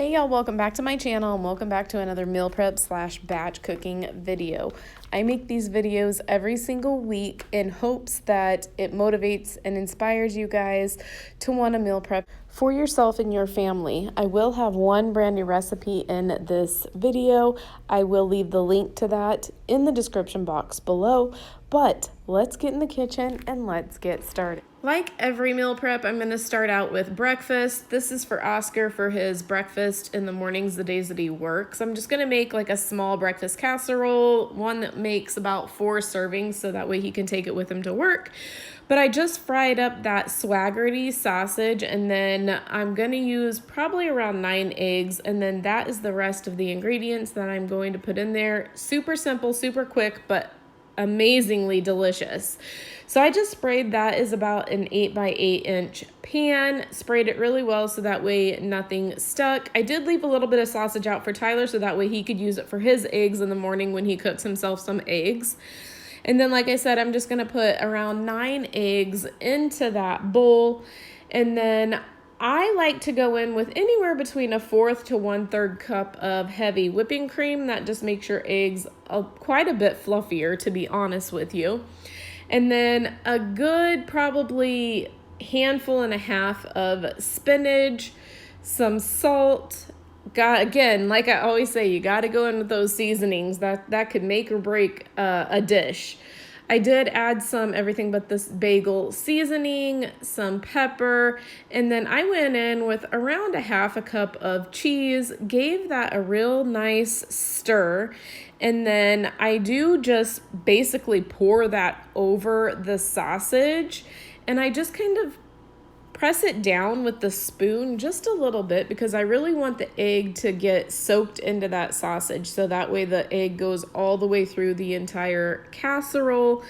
Hey y'all, welcome back to my channel and welcome back to another meal prep / batch cooking video. I make these videos every single week in hopes that it motivates and inspires you guys to want to meal prep for yourself and your family. I will have one brand new recipe in this video. I will leave the link to that in the description box below, but let's get in the kitchen and let's get started. Like every meal prep, I'm going to start out with breakfast. This is for Oscar for his breakfast in the mornings, the days that he works. I'm just going to make like a small breakfast casserole, one that makes about 4 servings so that way he can take it with him to work. But I just fried up that Swaggerty sausage, and then I'm going to use probably around 9 eggs, and then that is the rest of the ingredients that I'm going to put in there. Super simple, super quick, but amazingly delicious. So I just sprayed that is about an 8 by 8 inch pan, sprayed it really well so that way nothing stuck. I did leave a little bit of sausage out for Tyler so that way he could use it for his eggs in the morning when he cooks himself some eggs. And then, like I said, I'm just going to put around 9 eggs into that bowl. And then I like to go in with anywhere between 1/4 to 1/3 cup of heavy whipping cream. That just makes your eggs quite a bit fluffier, to be honest with you. And then a good probably 1.5 handfuls of spinach, some salt. Again, like I always say, you got to go in with those seasonings. That could make or break a dish. I did add some everything but this bagel seasoning, some pepper, and then I went in with around 1/2 cup of cheese, gave that a real nice stir, and then I do just basically pour that over the sausage, and I just kind of press it down with the spoon just a little bit because I really want the egg to get soaked into that sausage so that way the egg goes all the way through the entire casserole.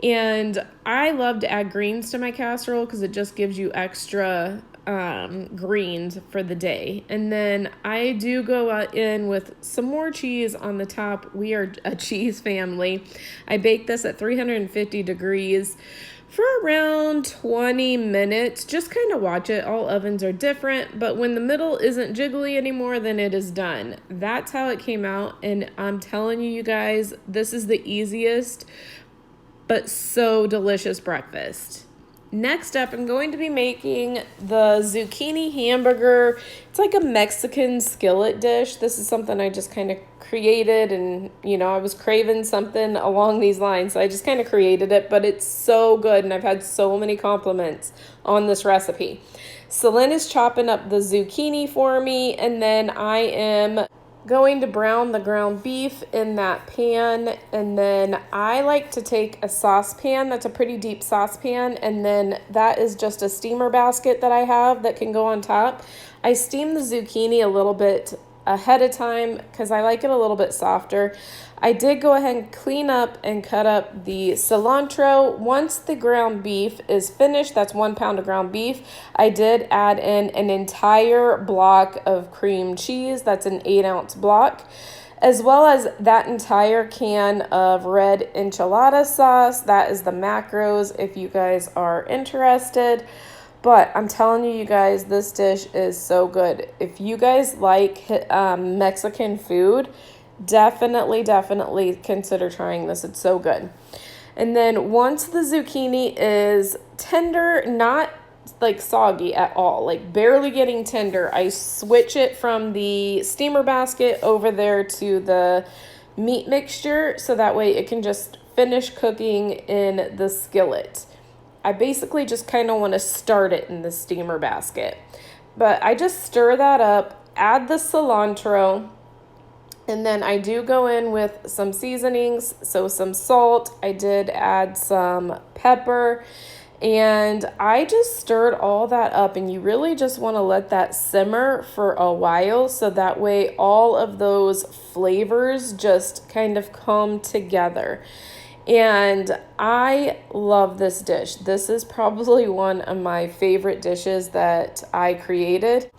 And I love to add greens to my casserole because it just gives you extra greens for the day. And then I do go in with some more cheese on the top. We are a cheese family. I bake this at 350 degrees for around 20 minutes. Just kind of watch it. All ovens are different, but when the middle isn't jiggly anymore, then it is done. That's how it came out, and I'm telling you guys, this is the easiest but so delicious breakfast. Next up, I'm going to be making the zucchini hamburger. It's like a Mexican skillet dish. This is something I just kind of created, and I was craving something along these lines, so I just kind of created it, but it's so good, and I've had so many compliments on this recipe. Celine is chopping up the zucchini for me, and then I am going to brown the ground beef in that pan, and then I like to take a saucepan that's a pretty deep saucepan, and then that is just a steamer basket that I have that can go on top. I steam the zucchini a little bit ahead of time because I like it a little bit softer. I did go ahead and clean up and cut up the cilantro. Once the ground beef is finished, that's 1 pound of ground beef, I did add in an entire block of cream cheese. That's an 8-ounce block, as well as that entire can of red enchilada sauce. That is the macros if you guys are interested. But I'm telling you guys, this dish is so good. If you guys like Mexican food, definitely consider trying this. It's so good. And then once the zucchini is tender, not like soggy at all, like barely getting tender, I switch it from the steamer basket over there to the meat mixture so that way it can just finish cooking in the skillet. I basically just kind of want to start it in the steamer basket. But I just stir that up, add the cilantro, and then I do go in with some seasonings, so some salt. I did add some pepper, and I just stirred all that up, and you really just want to let that simmer for a while so that way all of those flavors just kind of come together. And I love this dish. This is probably one of my favorite dishes that I created.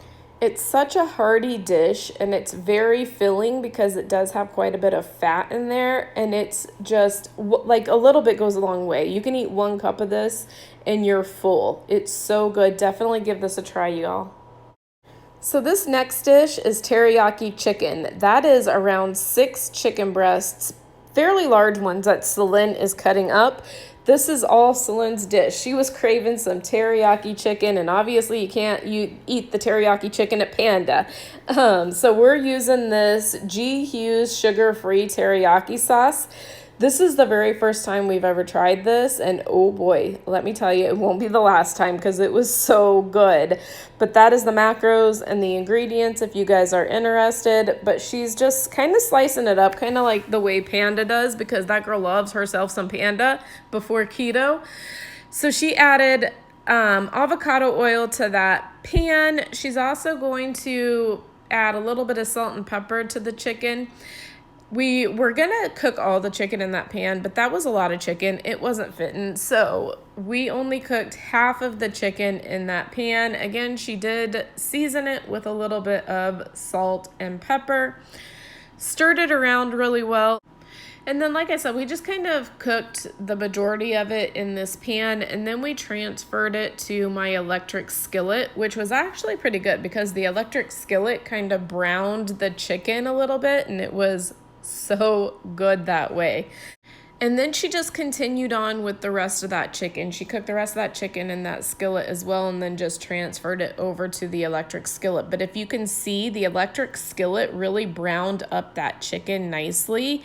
It's such a hearty dish, and it's very filling because it does have quite a bit of fat in there, and it's just like a little bit goes a long way. You can eat 1 cup of this and you're full. It's so good. Definitely give this a try, y'all. So this next dish is teriyaki chicken. That is around 6 chicken breasts, fairly large ones that Celine is cutting up. This is all Celine's dish. She was craving some teriyaki chicken, and obviously you eat the teriyaki chicken at Panda. So we're using this G. Hughes sugar-free teriyaki sauce. This is the very first time we've ever tried this, and oh boy, let me tell you, it won't be the last time because it was so good. But that is the macros and the ingredients if you guys are interested. But she's just kind of slicing it up, kind of like the way Panda does, because that girl loves herself some Panda before keto. So she added avocado oil to that pan. She's also going to add a little bit of salt and pepper to the chicken. We were going to cook all the chicken in that pan, but that was a lot of chicken. It wasn't fitting, so we only cooked half of the chicken in that pan. Again, she did season it with a little bit of salt and pepper, stirred it around really well. And then, like I said, we just kind of cooked the majority of it in this pan, and then we transferred it to my electric skillet, which was actually pretty good because the electric skillet kind of browned the chicken a little bit, and it was so good that way. And then she just continued on with the rest of that chicken. She cooked the rest of that chicken in that skillet as well, and then just transferred it over to the electric skillet. But if you can see, the electric skillet really browned up that chicken nicely.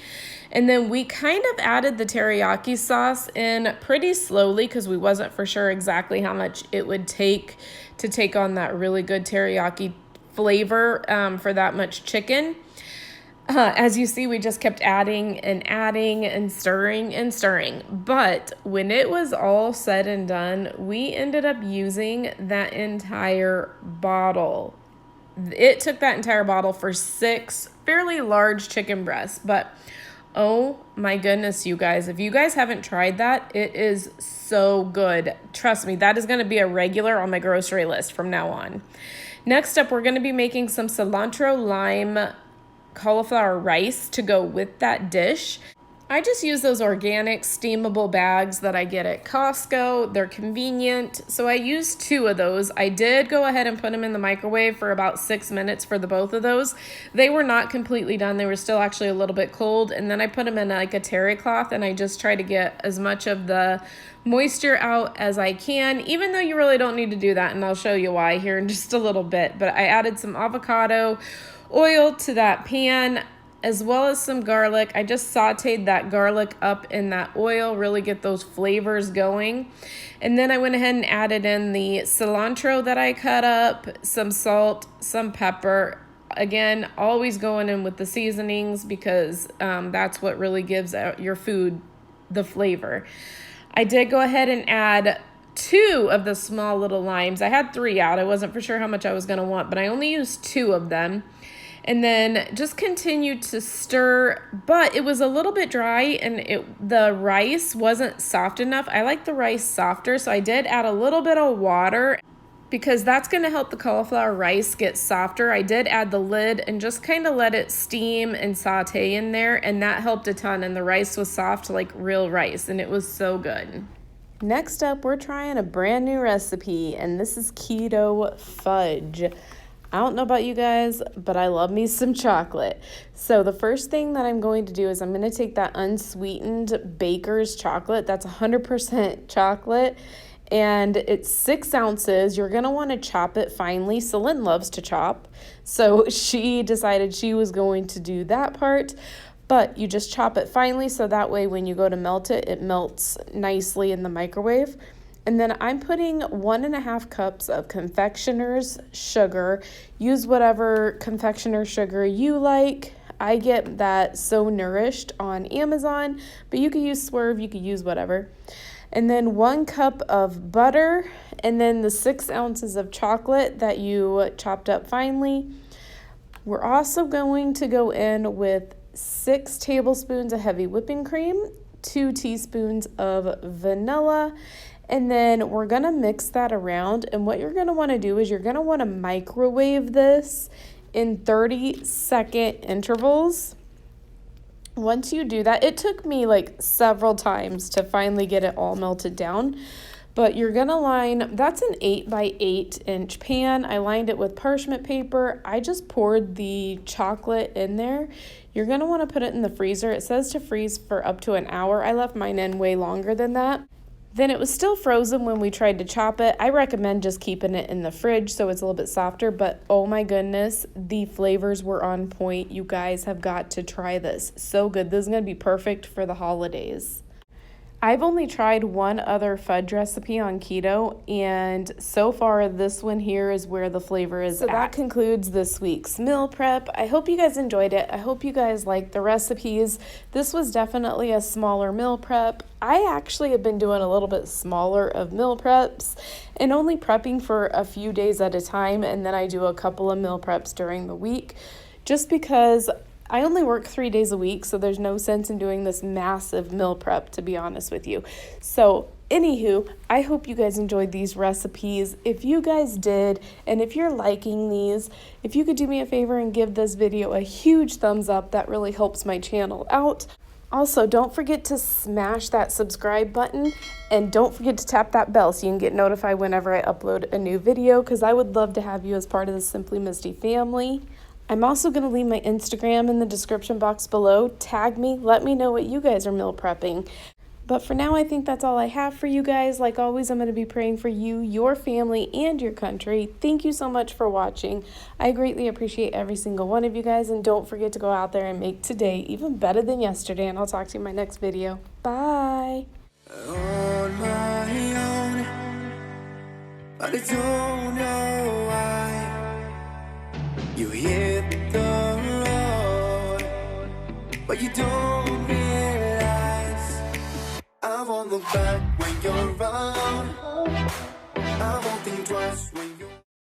And then we kind of added the teriyaki sauce in pretty slowly because we wasn't for sure exactly how much it would take to take on that really good teriyaki flavor for that much chicken. As you see, we just kept adding and stirring. But when it was all said and done, we ended up using that entire bottle. It took that entire bottle for 6 fairly large chicken breasts. But oh my goodness, you guys, if you guys haven't tried that, it is so good. Trust me, that is going to be a regular on my grocery list from now on. Next up, we're going to be making some cilantro lime cauliflower rice to go with that dish. I just use those organic steamable bags that I get at Costco. They're convenient, so I used 2 of those. I did go ahead and put them in the microwave for about 6 minutes for the both of those. They were not completely done. They were still actually a little bit cold, and then I put them in like a terry cloth, and I just try to get as much of the moisture out as I can, even though you really don't need to do that, and I'll show you why here in just a little bit. But I added some avocado oil to that pan, as well as some garlic. I just sauteed that garlic up in that oil, really get those flavors going. And then I went ahead and added in the cilantro that I cut up, some salt, some pepper. Again, always going in with the seasonings because that's what really gives your food the flavor. I did go ahead and add 2 of the small little limes. I had 3 out. I wasn't for sure how much I was going to want, but I only used 2 of them. And then just continued to stir, but it was a little bit dry and the rice wasn't soft enough. I like the rice softer, so I did add a little bit of water because that's going to help the cauliflower rice get softer. I did add the lid and just kind of let it steam and saute in there, and that helped a ton, and the rice was soft like real rice, and it was so good. Next up, we're trying a brand new recipe, and this is Keto Fudge. I don't know about you guys, but I love me some chocolate. So the first thing that I'm going to do is I'm going to take that unsweetened Baker's chocolate. That's 100% chocolate, and it's 6 ounces. You're going to want to chop it finely. Celine loves to chop, so she decided she was going to do that part. But you just chop it finely so that way when you go to melt it, it melts nicely in the microwave. And then I'm putting 1.5 cups of confectioner's sugar. Use whatever confectioner sugar you like. I get that So Nourished on Amazon, but you could use Swerve, you could use whatever. And then 1 cup of butter, and then the 6 ounces of chocolate that you chopped up finely. We're also going to go in with 6 tablespoons of heavy whipping cream, 2 teaspoons of vanilla, and then we're going to mix that around. And what you're going to want to do is you're going to want to microwave this in 30-second intervals. Once you do that, it took me like several times to finally get it all melted down. But you're gonna line, that's an 8x8 inch pan. I lined it with parchment paper. I just poured the chocolate in there. You're gonna wanna put it in the freezer. It says to freeze for up to an hour. I left mine in way longer than that. Then it was still frozen when we tried to chop it. I recommend just keeping it in the fridge so it's a little bit softer, but oh my goodness, the flavors were on point. You guys have got to try this. So good. This is gonna be perfect for the holidays. I've only tried one other fudge recipe on keto, and so far this one here is where the flavor is at. So that concludes this week's meal prep. I hope you guys enjoyed it. I hope you guys liked the recipes. This was definitely a smaller meal prep. I actually have been doing a little bit smaller of meal preps and only prepping for a few days at a time, and then I do a couple of meal preps during the week just because I only work 3 days a week, so there's no sense in doing this massive meal prep, to be honest with you. So, anywho, I hope you guys enjoyed these recipes. If you guys did, and if you're liking these, if you could do me a favor and give this video a huge thumbs up, that really helps my channel out. Also, don't forget to smash that subscribe button, and don't forget to tap that bell so you can get notified whenever I upload a new video, because I would love to have you as part of the Simply Misty family. I'm also going to leave my Instagram in the description box below. Tag me, let me know what you guys are meal prepping. But for now, I think that's all I have for you guys. Like always, I'm going to be praying for you, your family, and your country. Thank you so much for watching. I greatly appreciate every single one of you guys. And don't forget to go out there and make today even better than yesterday. And I'll talk to you in my next video. Bye. On my own, but I don't know why. You hit the road, but you don't realize I won't look back when you're around. I won't think twice.